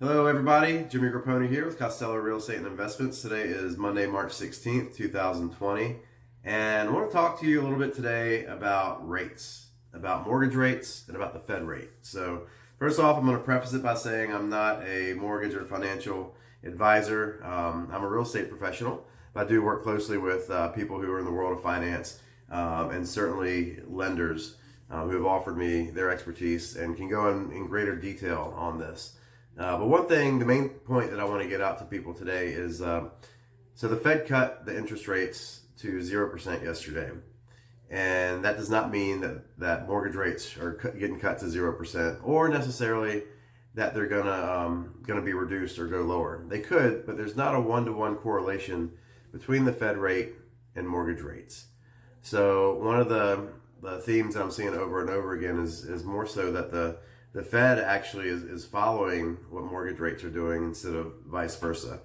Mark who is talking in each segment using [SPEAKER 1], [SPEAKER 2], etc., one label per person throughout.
[SPEAKER 1] Hello everybody, Jimmy Grapponi here with Costello Real Estate and Investments. Today is Monday, March 16th, 2020, and I want to talk to you a little bit today about rates, about mortgage rates, and about the Fed rate. So first off, I'm going to preface it by saying I'm not a mortgage or financial advisor. I'm a real estate professional, but I do work closely with people who are in the world of finance and certainly lenders who have offered me their expertise and can go in greater detail on this. But one thing, the main point that I want to get out to people today is, so the Fed cut the interest rates to 0% yesterday. And that does not mean that mortgage rates are getting cut to 0% or necessarily that they're gonna be reduced or go lower. They could, but there's not a one-to-one correlation between the Fed rate and mortgage rates. So one of the themes I'm seeing over and over again is more so that the Fed actually is following what mortgage rates are doing instead of vice versa.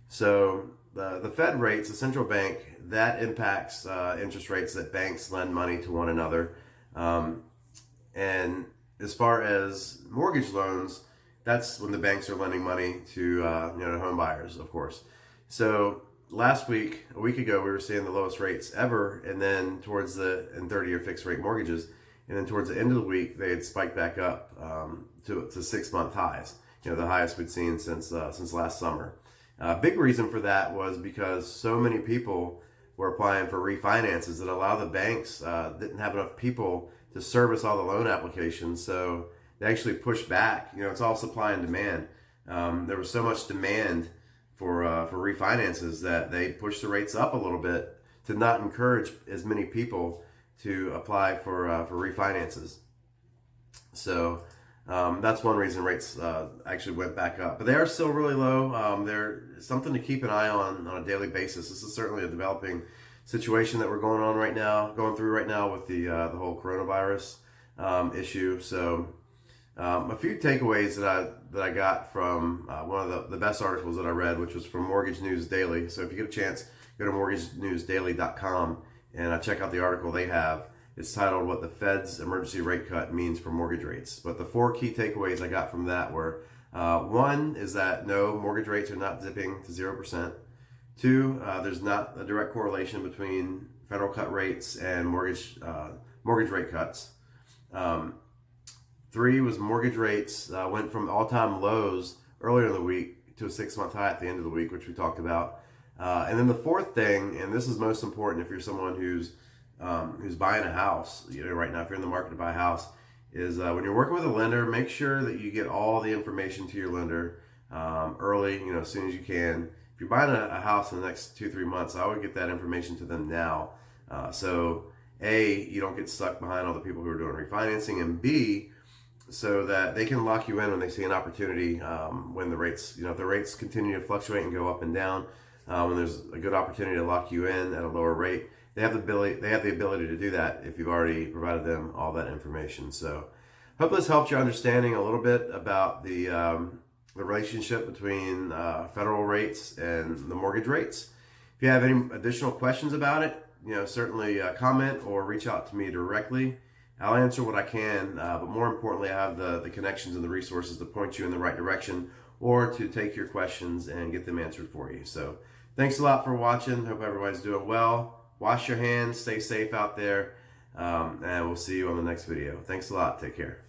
[SPEAKER 1] So the Fed rates, the central bank, that impacts interest rates that banks lend money to one another. And as far as mortgage loans, that's when the banks are lending money to home buyers, of course. So last week, a week ago, we were seeing the lowest rates ever, and then towards in 30-year fixed rate mortgages. And then towards the end of the week, they had spiked back up to 6-month highs. The highest we'd seen since last summer. Big reason for that was because so many people were applying for refinances that allow the banks didn't have enough people to service all the loan applications, so they actually pushed back. It's all supply and demand. There was so much demand for refinances that they pushed the rates up a little bit to not encourage as many people to apply for refinances. So that's one reason rates actually went back up. But they are still really low. They're something to keep an eye on a daily basis. This is certainly a developing situation that we're going through right now with the whole coronavirus issue. So a few takeaways that I got from one of the best articles that I read, which was from Mortgage News Daily. So if you get a chance, go to mortgagenewsdaily.com and check out the article they have. It's titled "What the Fed's Emergency Rate Cut Means for Mortgage Rates." But the 4 key takeaways I got from that were, one is that no, mortgage rates are not dipping to 0%. 2, there's not a direct correlation between federal cut rates and mortgage rate cuts. 3 was mortgage rates went from all-time lows earlier in the week to a 6-month high at the end of the week, which we talked about. And then the 4th thing, and this is most important if you're someone who's buying a house, right now, if you're in the market to buy a house, is when you're working with a lender, make sure that you get all the information to your lender early, as soon as you can. If you're buying a house in the next 2-3 months, I would get that information to them now. So A, you don't get stuck behind all the people who are doing refinancing, and B, so that they can lock you in when they see an opportunity when the rates, if the rates continue to fluctuate and go up and down. When there's a good opportunity to lock you in at a lower rate, they have the ability to do that if you've already provided them all that information. So, hope this helped your understanding a little bit about the relationship between federal rates and the mortgage rates. If you have any additional questions about it, certainly comment or reach out to me directly. I'll answer what I can, but more importantly, I have the connections and the resources to point you in the right direction or to take your questions and get them answered for you. So thanks a lot for watching. Hope everybody's doing well. Wash your hands, stay safe out there, and we'll see you on the next video. Thanks a lot. Take care.